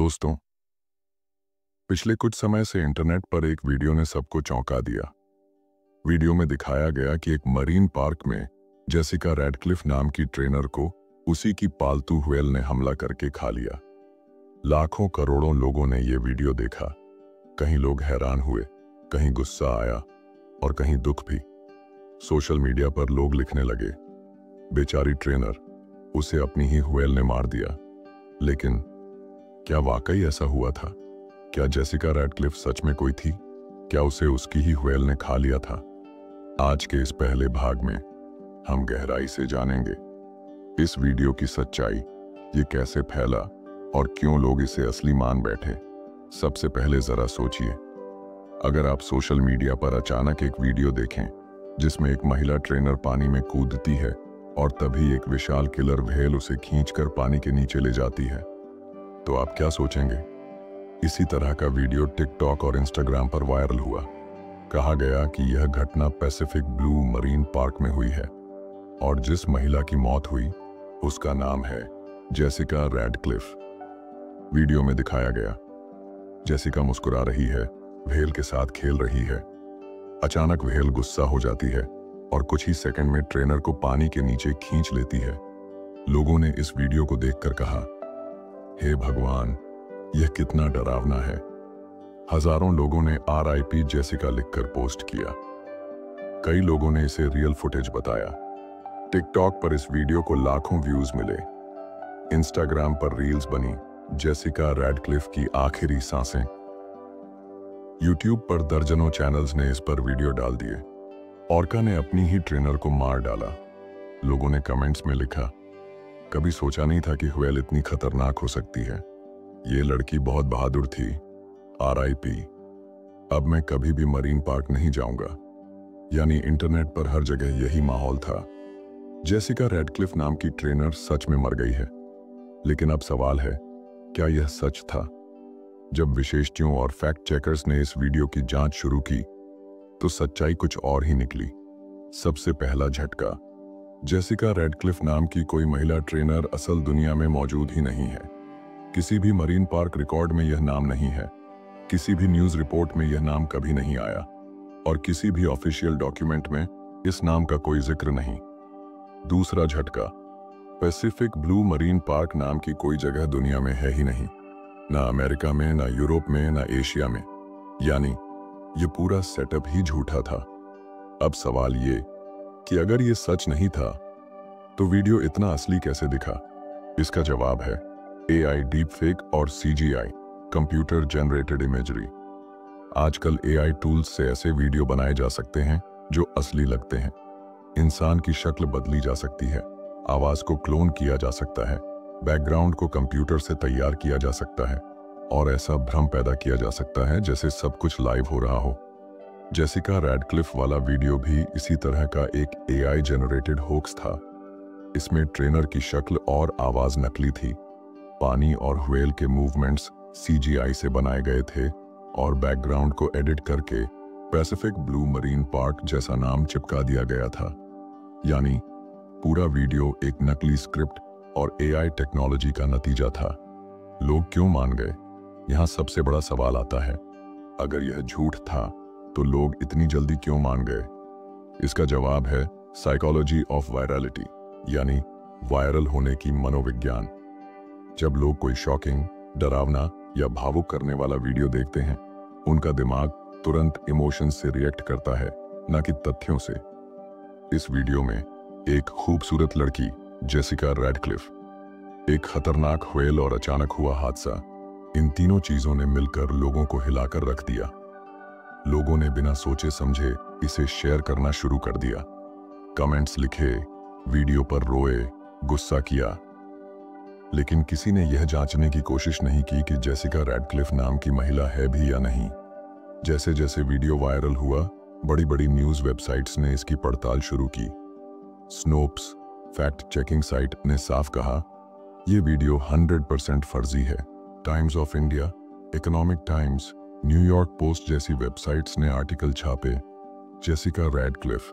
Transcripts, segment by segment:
दोस्तों, पिछले कुछ समय से इंटरनेट पर एक वीडियो ने सबको चौंका दिया। वीडियो में दिखाया गया कि एक मरीन पार्क में जेसिका रैडक्लिफ नाम की ट्रेनर को उसी की पालतू व्हेल ने हमला करके खा लिया। लाखों करोड़ों लोगों ने यह वीडियो देखा। कहीं लोग हैरान हुए, कहीं गुस्सा आया और कहीं दुख भी। सोशल मीडिया पर लोग लिखने लगे, बेचारी ट्रेनर, उसे अपनी ही व्हेल ने मार दिया। लेकिन क्या वाकई ऐसा हुआ था? क्या जेसिका रैडक्लिफ सच में कोई थी? क्या उसे उसकी ही व्हेल ने खा लिया था? आज के इस पहले भाग में हम गहराई से जानेंगे इस वीडियो की सच्चाई, ये कैसे फैला और क्यों लोग इसे असली मान बैठे। सबसे पहले जरा सोचिए, अगर आप सोशल मीडिया पर अचानक एक वीडियो देखें जिसमें एक महिला ट्रेनर पानी में कूदती है और तभी एक विशाल किलर व्हेल उसे खींचकर पानी के नीचे ले जाती है, तो आप क्या सोचेंगे? इसी तरह का वीडियो टिकटॉक और इंस्टाग्राम पर वायरल हुआ। कहा गया कि यह घटना पैसिफिक ब्लू मरीन पार्क में हुई है और जिस महिला की मौत हुई उसका नाम है जेसिका रैडक्लिफ। वीडियो में दिखाया गया, जेसिका मुस्कुरा रही है, व्हेल के साथ खेल रही है। अचानक व्हेल गुस्सा हो जाती है और कुछ ही सेकंड में ट्रेनर को पानी के नीचे खींच लेती है। लोगों ने इस वीडियो को देखकर कहा, हे भगवान, यह कितना डरावना है। हजारों लोगों ने RIP जेसिका लिखकर पोस्ट किया। कई लोगों ने इसे रियल फुटेज बताया। टिकटॉक पर इस वीडियो को लाखों व्यूज मिले। इंस्टाग्राम पर रील्स बनी, जेसिका रैडक्लिफ की आखिरी सांसें। यूट्यूब पर दर्जनों चैनल्स ने इस पर वीडियो डाल दिए। ऑर्का ने अपनी ही ट्रेनर को मार डाला। लोगों ने कमेंट्स में लिखा, कभी सोचा नहीं था कि व्हेल इतनी खतरनाक हो सकती है। ये लड़की बहुत बहादुर थी। RIP। अब मैं कभी भी मरीन पार्क नहीं जाऊंगा। यानी इंटरनेट पर हर जगह यही माहौल था। जेसिका रैडक्लिफ नाम की ट्रेनर सच में मर गई है। लेकिन अब सवाल है, क्या यह सच था? जब विशेषज्ञों और फैक्ट चेकर्स ने इस वीडियो की जांच शुरू की तो सच्चाई कुछ और ही निकली। सबसे पहला झटका, जेसिका रैडक्लिफ नाम की कोई महिला ट्रेनर असल दुनिया में मौजूद ही नहीं है। किसी भी मरीन पार्क रिकॉर्ड में यह नाम नहीं है, किसी भी न्यूज रिपोर्ट में यह नाम कभी नहीं आया और किसी भी ऑफिशियल डॉक्यूमेंट में इस नाम का कोई जिक्र नहीं। दूसरा झटका, पैसिफिक ब्लू मरीन पार्क नाम की कोई जगह दुनिया में है ही नहीं, ना अमेरिका में, ना यूरोप में, ना एशिया में। यानी ये पूरा सेटअप ही झूठा था। अब सवाल ये कि अगर ये सच नहीं था तो वीडियो इतना असली कैसे दिखा? इसका जवाब है AI डीप फेक और CGI, कंप्यूटर जनरेटेड इमेजरी। आजकल AI टूल्स से ऐसे वीडियो बनाए जा सकते हैं जो असली लगते हैं। इंसान की शक्ल बदली जा सकती है, आवाज को क्लोन किया जा सकता है, बैकग्राउंड को कंप्यूटर से तैयार किया जा सकता है और ऐसा भ्रम पैदा किया जा सकता है जैसे सब कुछ लाइव हो रहा हो। जेसिका रैडक्लिफ वाला वीडियो भी इसी तरह का एक AI जनरेटेड होक्स था। इसमें ट्रेनर की शक्ल और आवाज नकली थी, पानी और व्हेल के मूवमेंट्स CGI से बनाए गए थे और बैकग्राउंड को एडिट करके पैसिफिक ब्लू मरीन पार्क जैसा नाम चिपका दिया गया था। यानी पूरा वीडियो एक नकली स्क्रिप्ट और AI टेक्नोलॉजी का नतीजा था। लोग क्यों मान गए? यहाँ सबसे बड़ा सवाल आता है, अगर यह झूठ था तो लोग इतनी जल्दी क्यों मान गए? इसका जवाब है साइकोलॉजी ऑफ वायरलिटी, यानी वायरल होने की मनोविज्ञान। जब लोग कोई शॉकिंग, डरावना या भावुक करने वाला वीडियो देखते हैं, उनका दिमाग तुरंत इमोशंस से रिएक्ट करता है, न कि तथ्यों से। इस वीडियो में एक खूबसूरत लड़की जेसिका रैडक्लिफ, एक खतरनाक व्हेल और अचानक हुआ हादसा, इन तीनों चीजों ने मिलकर लोगों को हिलाकर रख दिया। लोगों ने बिना सोचे समझे इसे शेयर करना शुरू कर दिया। कमेंट्स लिखे, वीडियो पर रोए, गुस्सा किया। लेकिन किसी ने यह जांचने की कोशिश नहीं की कि जेसिका रैडक्लिफ नाम की महिला है भी या नहीं। जैसे जैसे वीडियो वायरल हुआ, बड़ी बड़ी न्यूज वेबसाइट्स ने इसकी पड़ताल शुरू की। स्नोप्स, फैक्ट चेकिंग साइट, ने साफ कहा, यह वीडियो 100% फर्जी है। Times of India, economic times, New York post जैसी वेबसाइट्स ने आर्टिकल छापे। जेसिका रैडक्लिफ,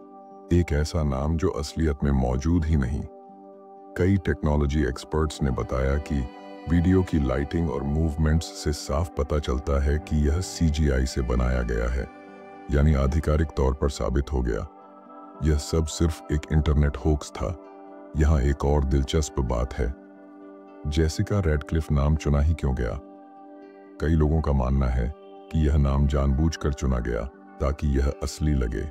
एक ऐसा नाम जो असलियत में मौजूद ही नहीं। कई टेक्नोलॉजी एक्सपर्ट्स ने बताया कि वीडियो की लाइटिंग और मूवमेंट्स से साफ पता चलता है कि यह सीजीआई से बनाया गया है, यानी आधिकारिक तौर पर साबित हो गया यह सब सिर्फ एक इंटरनेट होक्स था। यहाँ एक और दिलचस्प बात है, जेसिका रैडक्लिफ नाम चुना ही क्यों गया? कई लोगों का मानना है कि यह नाम जानबूझकर चुना गया ताकि यह असली लगे।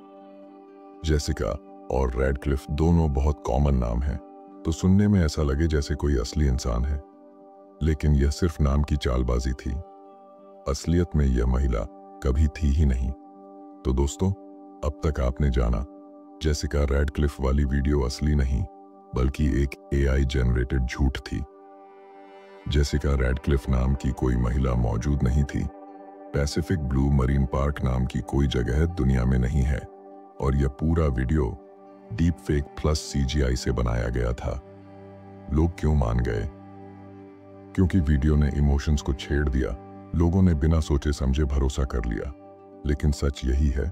जेसिका और रैडक्लिफ दोनों बहुत कॉमन नाम हैं, तो सुनने में ऐसा लगे जैसे कोई असली इंसान है, लेकिन यह सिर्फ नाम की चालबाजी थी। असलियत में यह महिला कभी थी ही नहीं। तो दोस्तों, अब तक आपने जाना जेसिका रैडक्लिफ वाली वीडियो असली नहीं बल्कि एक एआई जनरेटेड झूठ थी। जेसिका रैडक्लिफ नाम की कोई महिला मौजूद नहीं थी। पैसिफिक ब्लू मरीन पार्क नाम की कोई जगह दुनिया में नहीं है, और यह पूरा video deep fake plus CGI से बनाया गया था। लोग क्यों मान गए? क्योंकि वीडियो ने इमोशंस को छेड़ दिया। लोगों ने बिना सोचे समझे भरोसा कर लिया। लेकिन सच यही है,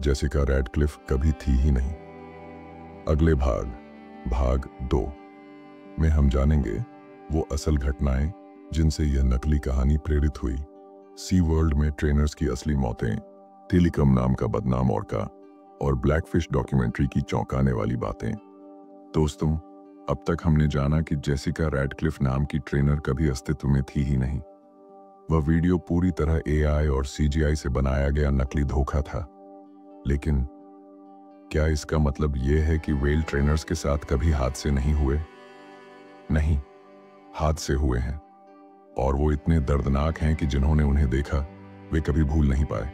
जेसिका रैडक्लिफ कभी थी ही नहीं। अगले भाग 2 में हम जानेंगे वो असल घटनाएं जिनसे यह नकली कहानी प्रेरित हुई। सी वर्ल्ड में ट्रेनर्स की असली मौतें, टेलिकम नाम का बदनाम ऑर्का और ब्लैकफिश डॉक्यूमेंट्री की चौंकाने वाली बातें। दोस्तों, अब तक हमने जाना कि जेसिका रैडक्लिफ नाम की ट्रेनर कभी अस्तित्व में थी ही नहीं। वह वीडियो पूरी तरह एआई और सीजीआई से बनाया गया नकली धोखा था। लेकिन क्या इसका मतलब यह है कि वेल ट्रेनर्स के साथ कभी हादसे नहीं हुए? नहीं, हादसे हुए हैं, और वो इतने दर्दनाक हैं कि जिन्होंने उन्हें देखा वे कभी भूल नहीं पाए।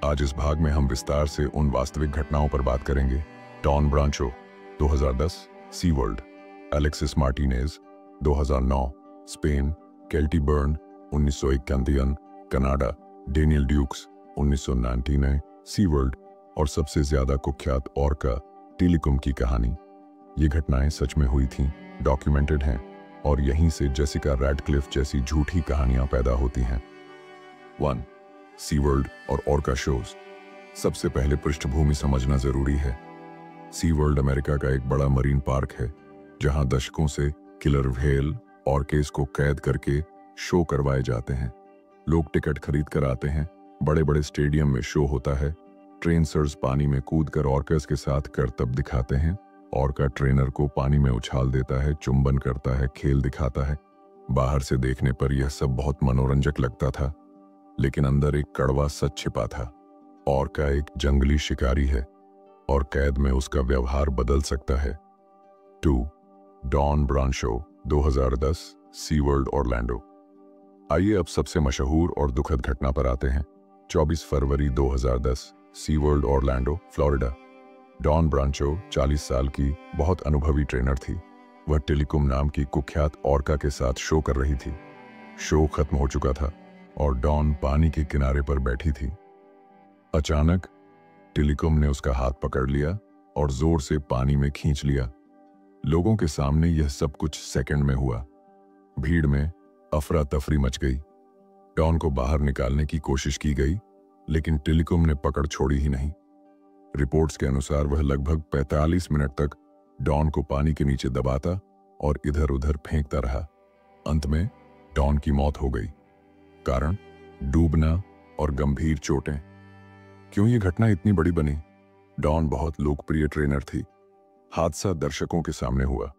आज इस भाग में हम विस्तार से उन वास्तविक घटनाओं पर बात करेंगे। Dawn Brancheau 2010 Sea World, Alexis Martinez 2009 Spain, Keltie Byrne 1991 Canada, Daniel Dukes 1999 Sea World, और सबसे ज्यादा कुख्यात ऑर्का टेलिकॉम की कहानी। ये घटनाएं सच में हुई थीं, डॉक्यूमेंटेड हैं, और यहीं से जेसिका रैडक्लिफ जैसी झूठी कहानियां पैदा होती हैं। 1. सी वर्ल्ड और ऑर्का शोज। सबसे पहले पृष्ठभूमि समझना जरूरी है। सी वर्ल्ड अमेरिका का एक बड़ा मरीन पार्क है जहां दशकों से किलर व्हेल ऑर्केज को कैद करके शो करवाए जाते हैं। लोग टिकट खरीद कर आते हैं, बड़े बड़े स्टेडियम में शो होता है। ट्रेनसर्स पानी में कूदकर ऑर्कस के साथ करतब दिखाते हैं। ऑर्का ट्रेनर को पानी में उछाल देता है, चुंबन करता है, खेल दिखाता है। बाहर से देखने पर यह सब बहुत मनोरंजक लगता था, लेकिन अंदर एक कड़वा सच छिपा था। ऑर्का एक जंगली शिकारी है और कैद में उसका व्यवहार बदल सकता है। 2. Don Brancheau 2010 Sea world Orlando. आइए अब सबसे मशहूर और दुखद घटना पर आते हैं। 24 फरवरी 2010 Sea world Orlando, Florida. Don ब्रांचो 40 साल की बहुत अनुभवी ट्रेनर थी। वह टेलिकॉम नाम की कुख्यात ऑर्का के साथ शो कर रही थी। शो खत्म हो चुका था और डॉन पानी के किनारे पर बैठी थी। अचानक टेलिकॉम ने उसका हाथ पकड़ लिया और जोर से पानी में खींच लिया। लोगों के सामने यह सब कुछ सेकंड में हुआ। भीड़ में अफरा तफरी मच गई। डॉन को बाहर निकालने की कोशिश की गई, लेकिन टेलिकॉम ने पकड़ छोड़ी ही नहीं। रिपोर्ट्स के अनुसार वह लगभग 45 मिनट तक डॉन को पानी के नीचे दबाता और इधर उधर फेंकता रहा। अंत में डॉन की मौत हो गई। कारण डूबना और गंभीर चोटें। क्यों ये घटना इतनी बड़ी बनी? डॉन बहुत लोकप्रिय ट्रेनर थी। हादसा दर्शकों के सामने हुआ।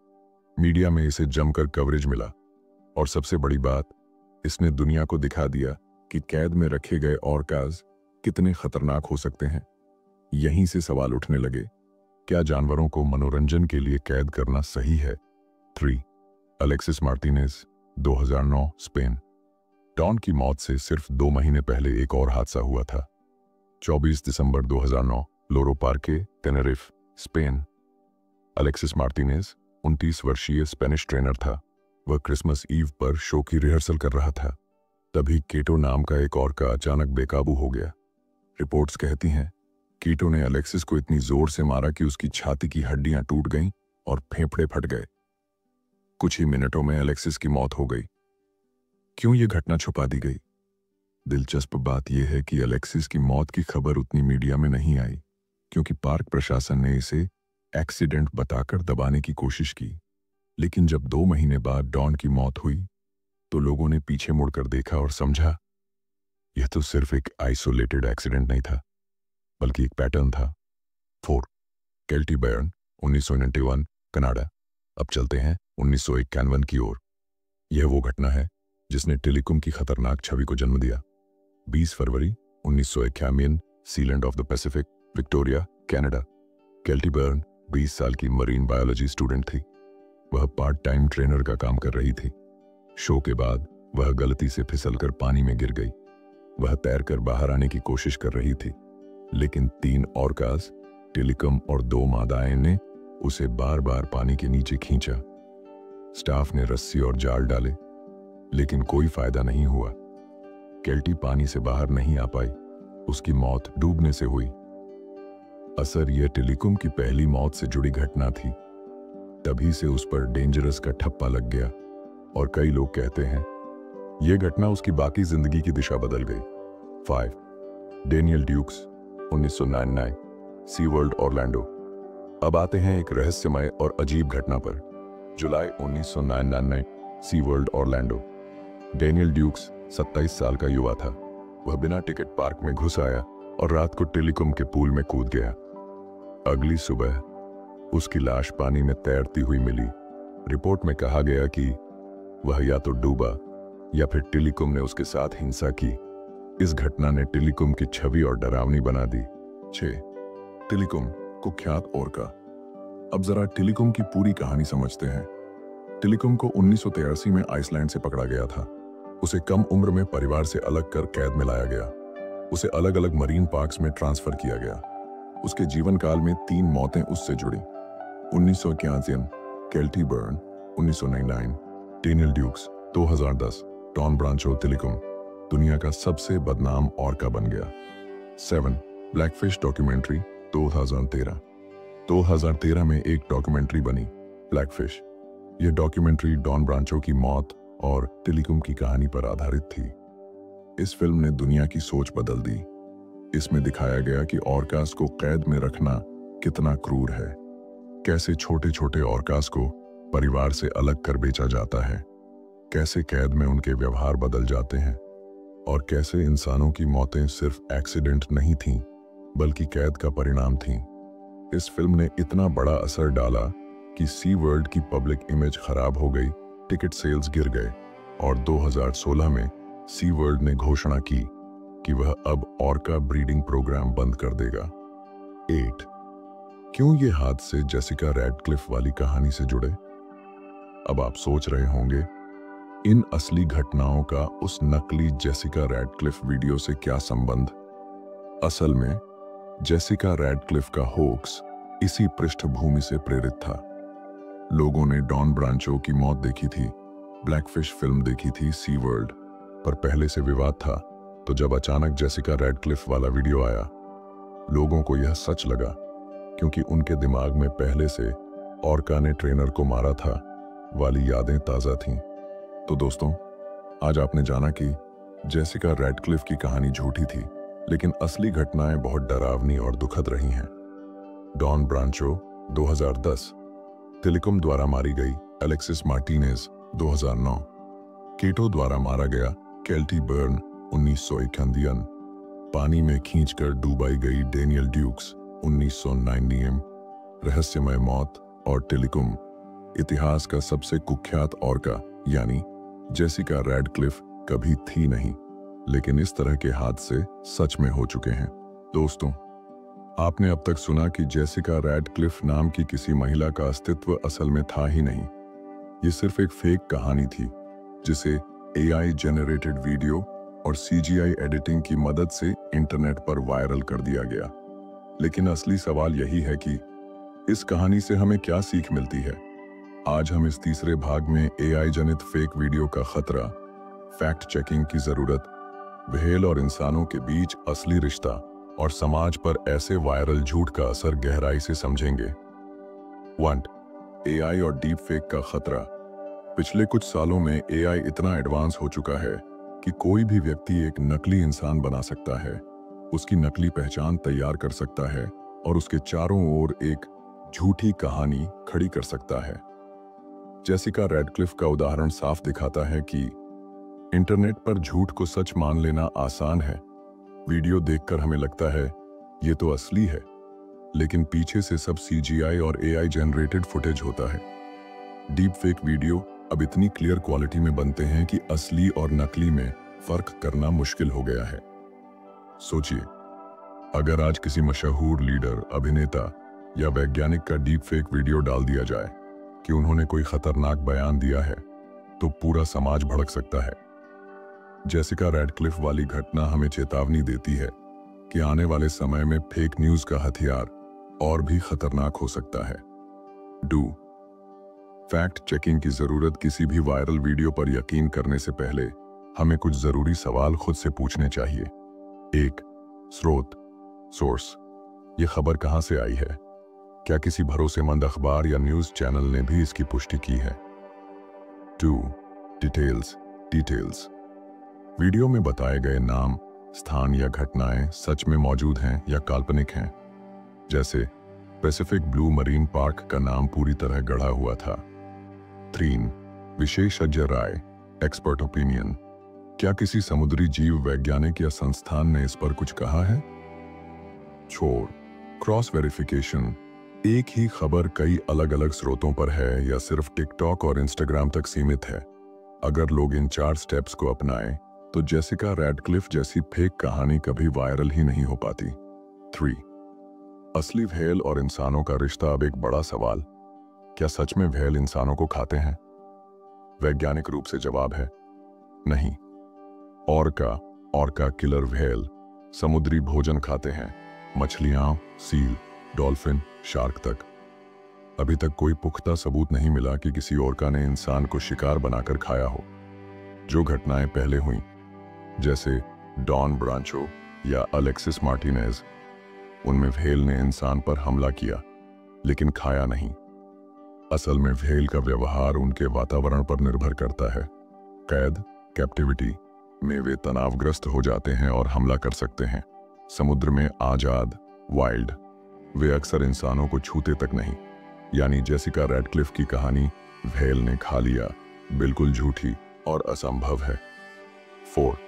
मीडिया में इसे जमकर कवरेज मिला, और सबसे बड़ी बात, इसने दुनिया को दिखा दिया कि कैद में रखे गए ऑर्काज कितने खतरनाक हो सकते हैं। यहीं से सवाल उठने लगे, क्या जानवरों को मनोरंजन के लिए कैद करना सही है? 3. Alexis Martinez 2009 Spain. डॉन की मौत से सिर्फ 2 महीने पहले एक और हादसा हुआ था। 24 दिसंबर 2009 लोरो पार्के, टेनेरिफ, स्पेन। अलेक्सिस मार्टिनेज 29 वर्षीय स्पेनिश ट्रेनर था। वह क्रिसमस ईव पर शो की रिहर्सल कर रहा था। तभी कीटो नाम का एक ऑर्का अचानक बेकाबू हो गया। रिपोर्ट्स कहती हैं कीटो ने अलेक्सिस को इतनी जोर से मारा कि उसकी छाती की हड्डियां टूट गईं और फेफड़े फट गए। कुछ ही मिनटों में अलेक्सिस की मौत हो गई। क्यों यह घटना छुपा दी गई? दिलचस्प बात यह है कि अलेक्सिस की मौत की खबर उतनी मीडिया में नहीं आई, क्योंकि पार्क प्रशासन ने इसे एक्सीडेंट बताकर दबाने की कोशिश की। लेकिन जब 2 महीने बाद डॉन की मौत हुई, तो लोगों ने पीछे मुड़कर देखा और समझा यह तो सिर्फ एक आइसोलेटेड एक्सीडेंट नहीं था, बल्कि एक पैटर्न था। 4. केल्टी बर्न, 1991, कनाडा। अब चलते हैं 1991 की ओर। यह वो घटना है जिसने टेलीकॉम की खतरनाक छवि को जन्म दिया। 20 फरवरी 1991, Sealand of the Pacific, Victoria, Canada. केल्टी burn 20 साल की मरीन बायोलॉजी स्टूडेंट थी। वह पार्ट टाइम ट्रेनर का काम कर रही थी। शो के बाद वह गलती से फिसलकर पानी में गिर गई। वह तैरकर बाहर आने की कोशिश कर रही थी, लेकिन 3 ऑर्कास, टेलीकॉम और 2 मादाएं ने उसे बार बार पानी के नीचे खींचा। स्टाफ ने रस्सी और जाल डाले, लेकिन कोई फायदा नहीं हुआ। केल्टी पानी से बाहर नहीं आ पाई। उसकी मौत डूबने से हुई। असर यह टेलीकॉम की पहली मौत से जुड़ी घटना थी। तभी से उस पर डेंजरस का ठप्पा लग गया और कई लोग कहते हैं यह घटना उसकी बाकी जिंदगी की दिशा बदल गई। 5. Daniel Dukes, 1999, Sea world, Orlando. अब आते हैं एक रहस्यमय और अजीब घटना पर। जुलाई 1999, Sea world, Orlando. Daniel dukes 27 साल का युवा था। वह बिना टिकट पार्क में घुस आया और रात को टेलीकॉम के पूल में कूद गया। अगली सुबह उसकी लाश पानी में तैरती हुई मिली। रिपोर्ट में कहा गया कि वह या तो डूबा या फिर टेलीकॉम ने उसके साथ हिंसा की। इस घटना ने टेलीकॉम की छवि और डरावनी बना दी। 6. टेलीकॉम, कुख्यात ओरका। अब जरा टेलीकॉम की पूरी कहानी समझते हैं। टेलीकॉम को 1983 में आइसलैंड से पकड़ा गया था। उसे कम उम्र में परिवार से अलग कर कैद में लाया गया। उसे अलग अलग मरीन पार्क्स में ट्रांसफर किया गया। उसके जीवन काल में 3 मौतें उससे जुड़ी। 1981, Keltie Byrne, 1999, Daniel Dukes, 2010, Dawn Brancheau. Tilikum दुनिया का सबसे बदनाम ऑर्का बन गया। 7. ब्लैकफिश डॉक्यूमेंट्री, 2013। 2013 में एक डॉक्यूमेंट्री बनी, ब्लैकफिश। यह डॉक्यूमेंट्री डॉन ब्रांचो की मौत और टेलीकॉम की कहानी पर आधारित थी। इस फिल्म ने दुनिया की सोच बदल दी। इसमें दिखाया गया कि ऑर्कास को कैद में रखना कितना क्रूर है, कैसे छोटे छोटे ऑर्कास को परिवार से अलग कर बेचा जाता है, कैसे कैद में उनके व्यवहार बदल जाते हैं और कैसे इंसानों की मौतें सिर्फ एक्सीडेंट नहीं थीं, बल्कि कैद का परिणाम थीं। इस फिल्म ने इतना बड़ा असर डाला कि सी वर्ल्ड की पब्लिक इमेज खराब हो गई, टिकट सेल्स गिर गए और 2016 में सी वर्ल्ड ने घोषणा की कि वह अब ऑर्का ब्रीडिंग प्रोग्राम बंद कर देगा। 8. क्यों ये हादसे जेसिका रैडक्लिफ वाली कहानी से जुड़े? अब आप सोच रहे होंगे इन असली घटनाओं का उस नकली जेसिका रैडक्लिफ वीडियो से क्या संबंध? असल में जेसिका रैडक्लिफ का होक्स इसी पृष्ठभूमि से प्रेरित था। लोगों ने डॉन ब्रांचो की मौत देखी थी, ब्लैकफिश फिल्म देखी थी, सी वर्ल्ड पर पहले से विवाद था। तो जब अचानक जेसिका रैडक्लिफ वाला वीडियो आया, लोगों को यह सच लगा, क्योंकि उनके दिमाग में पहले से ऑर्का ने ट्रेनर को मारा था वाली यादें ताज़ा थीं। तो दोस्तों, आज आपने जाना कि जेसिका रैडक्लिफ की कहानी झूठी थी, लेकिन असली घटनाएं बहुत डरावनी और दुखद रही हैं। Don Brancheau, 2010। टेलीकॉम द्वारा मारी गई एलेक्सिस मार्टिनेज, 2009। केटो द्वारा मारा गया केल्टी बर्न, 1991। पानी में खींचकर डूबाई गई डेनियल ड्यूक्स, 1990। रहस्यमय मौत और टेलीकॉम, इतिहास का सबसे कुख्यात ऑर्का यानी जेसिका रैडक्लिफ कभी थी नहीं, लेकिन इस तरह के हादसे सच में हो चुके हैं। दोस्तों, आपने अब तक सुना कि जेसिका रैडक्लिफ नाम की किसी महिला का अस्तित्व असल में था ही नहीं। ये सिर्फ एक फेक कहानी थी जिसे AI जनरेटेड वीडियो और CGI एडिटिंग की मदद से इंटरनेट पर वायरल कर दिया गया। लेकिन असली सवाल यही है कि इस कहानी से हमें क्या सीख मिलती है? आज हम इस तीसरे भाग में AI जनित फेक वीडियो का खतरा, फैक्ट चेकिंग की जरूरत, व्हेल और इंसानों के बीच असली रिश्ता और समाज पर ऐसे वायरल झूठ का असर गहराई से समझेंगे। 1. AI और डीप फेक का खतरा। पिछले कुछ सालों में AI इतना एडवांस हो चुका है कि कोई भी व्यक्ति एक नकली इंसान बना सकता है, उसकी नकली पहचान तैयार कर सकता है और उसके चारों ओर एक झूठी कहानी खड़ी कर सकता है। जेसिका रैडक्लिफ का उदाहरण साफ दिखाता है कि इंटरनेट पर झूठ को सच मान लेना आसान है। वीडियो देखकर हमें लगता है ये तो असली है, लेकिन पीछे से सब CGI और AI जनरेटेड फुटेज होता है। डीप फेक वीडियो अब इतनी क्लियर क्वालिटी में बनते हैं कि असली और नकली में फर्क करना मुश्किल हो गया है। सोचिए, अगर आज किसी मशहूर लीडर, अभिनेता या वैज्ञानिक का डीप फेक वीडियो डाल दिया जाए कि उन्होंने कोई खतरनाक बयान दिया है, तो पूरा समाज भड़क सकता है। जेसिका रैडक्लिफ वाली घटना हमें चेतावनी देती है कि आने वाले समय में फेक न्यूज का हथियार और भी खतरनाक हो सकता है। डू फैक्ट चेकिंग की जरूरत। किसी भी वायरल वीडियो पर यकीन करने से पहले हमें कुछ जरूरी सवाल खुद से पूछने चाहिए। 1. स्रोत, सोर्स, ये खबर कहां से आई है? क्या किसी भरोसेमंद अखबार या न्यूज चैनल ने भी इसकी पुष्टि की है? 2. डिटेल्स, वीडियो में बताए गए नाम, स्थान या घटनाएं सच में मौजूद हैं या काल्पनिक हैं? जैसे पैसिफिक ब्लू मरीन पार्क का नाम पूरी तरह गढ़ा हुआ था। 3. विशेषज्ञ राय, एक्सपर्ट ओपिनियन, क्या किसी समुद्री जीव वैज्ञानिक या संस्थान ने इस पर कुछ कहा है? 4. क्रॉस वेरिफिकेशन, एक ही खबर कई अलग अलग स्रोतों पर है या सिर्फ टिकटॉक और इंस्टाग्राम तक सीमित है? अगर लोग इन 4 स्टेप्स को अपनाएं तो जेसिका रैडक्लिफ जैसी फेक कहानी कभी वायरल ही नहीं हो पाती। 3. असली व्हेल और इंसानों का रिश्ता। अब एक बड़ा सवाल, क्या सच में व्हेल इंसानों को खाते हैं? वैज्ञानिक रूप से जवाब है नहीं। ऑर्का किलर व्हेल समुद्री भोजन खाते हैं, मछलियां, सील, डॉल्फिन, शार्क तक। अभी तक कोई पुख्ता सबूत नहीं मिला कि किसी ऑर्का ने इंसान को शिकार बनाकर खाया हो। जो घटनाएं पहले हुई, जैसे डॉन ब्रांचो या अलेक्सिस मार्टिनेज, उनमें व्हेल ने इंसान पर हमला किया लेकिन खाया नहीं। असल में व्हेल का व्यवहार उनके वातावरण पर निर्भर करता है। कैप्टिविटी में वे तनावग्रस्त हो जाते हैं और हमला कर सकते हैं। समुद्र में आजाद, वाइल्ड, वे अक्सर इंसानों को छूते तक नहीं। यानी जेसिका रैडक्लिफ की कहानी व्हेल ने खा लिया बिल्कुल झूठी और असंभव है। 4.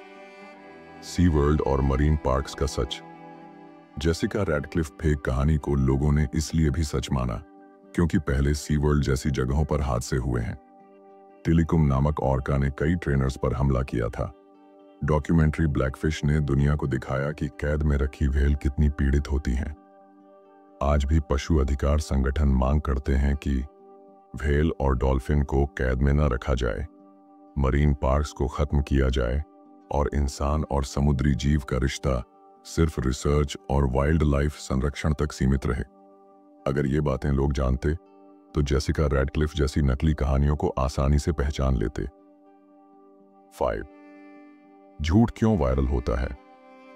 सी वर्ल्ड और मरीन पार्क्स का सच। जेसिका रैडक्लिफ फेक कहानी को लोगों ने इसलिए भी सच माना क्योंकि पहले सी वर्ल्ड जैसी जगहों पर हादसे हुए हैं। टिलिकुम नामक ऑर्का ने कई ट्रेनर्स पर हमला किया था। डॉक्यूमेंट्री ब्लैकफिश ने दुनिया को दिखाया कि कैद में रखी व्हेल कितनी पीड़ित होती हैं। आज भी पशु अधिकार संगठन मांग करते हैं कि व्हेल और डॉल्फिन को कैद में न रखा जाए, मरीन पार्क्स को खत्म किया जाए और इंसान और समुद्री जीव का रिश्ता सिर्फ रिसर्च और वाइल्ड लाइफ संरक्षण तक सीमित रहे। अगर ये बातें लोग जानते तो जेसिका रैडक्लिफ जैसी नकली कहानियों को आसानी से पहचान लेते। 5. झूठ क्यों वायरल होता है?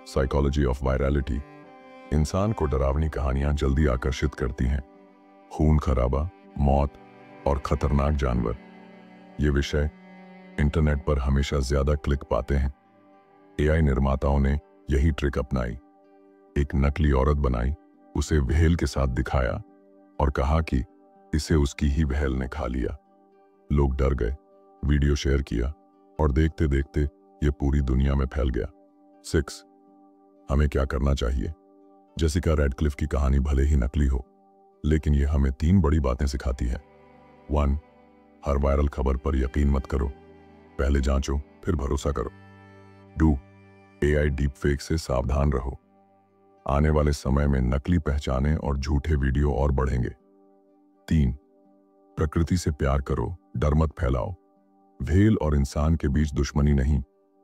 Psychology of virality. इंसान को डरावनी कहानियां जल्दी आकर्षित करती हैं। खून खराबा, मौत और खतरनाक जानवर, ये विषय इंटरनेट पर हमेशा ज्यादा क्लिक पाते हैं। AI निर्माताओं ने यही ट्रिक अपनाई। एक नकली औरत बनाई, उसे व्हेल के साथ दिखाया और कहा कि इसे उसकी ही व्हेल ने खा लिया। लोग डर गए, वीडियो शेयर किया और देखते देखते ये पूरी दुनिया में फैल गया। 6. हमें क्या करना चाहिए? जेसिका रैडक्लिफ की कहानी भले ही नकली हो, लेकिन ये हमें 3 बड़ी बातें सिखाती है। 1. हर वायरल खबर पर यकीन मत करो, पहले जांचो फिर भरोसा करो। 2. AI डीप फेक से सावधान रहो, आने वाले समय में नकली पहचाने और झूठे वीडियो और बढ़ेंगे। 3. प्रकृति से प्यार करो, डर मत फैलाओ। व्हेल और इंसान के बीच दुश्मनी नहीं,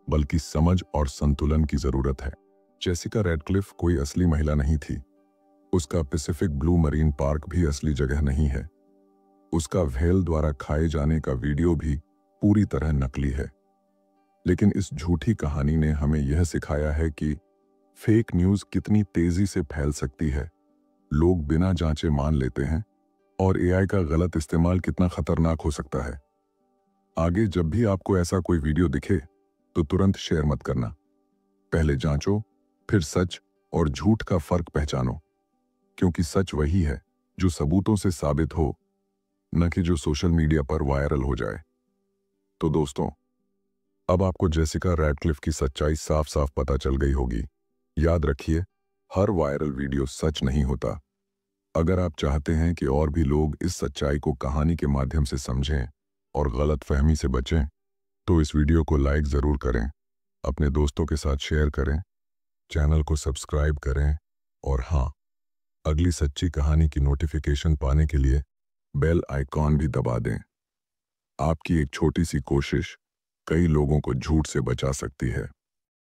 बल्कि समझ और संतुलन की जरूरत है। जेसिका रैडक्लिफ कोई असली महिला नहीं थी। उसका पैसिफिक ब्लू मरीन पार्क भी असली जगह नहीं है। उसका व्हेल द्वारा खाए जाने का वीडियो भी पूरी तरह नकली है। लेकिन इस झूठी कहानी ने हमें यह सिखाया है कि फेक न्यूज कितनी तेजी से फैल सकती है, लोग बिना जांचे मान लेते हैं और AI का गलत इस्तेमाल कितना खतरनाक हो सकता है। आगे जब भी आपको ऐसा कोई वीडियो दिखे तो तुरंत शेयर मत करना, पहले जांचो, फिर सच और झूठ का फर्क पहचानो, क्योंकि सच वही है जो सबूतों से साबित हो, न कि जो सोशल मीडिया पर वायरल हो जाए। तो दोस्तों, अब आपको जेसिका रैडक्लिफ की सच्चाई साफ साफ पता चल गई होगी। याद रखिए, हर वायरल वीडियो सच नहीं होता। अगर आप चाहते हैं कि और भी लोग इस सच्चाई को कहानी के माध्यम से समझें और गलतफहमी से बचें, तो इस वीडियो को लाइक ज़रूर करें, अपने दोस्तों के साथ शेयर करें, चैनल को सब्सक्राइब करें और हाँ, अगली सच्ची कहानी की नोटिफिकेशन पाने के लिए बेल आइकॉन भी दबा दें। आपकी एक छोटी सी कोशिश कई लोगों को झूठ से बचा सकती है।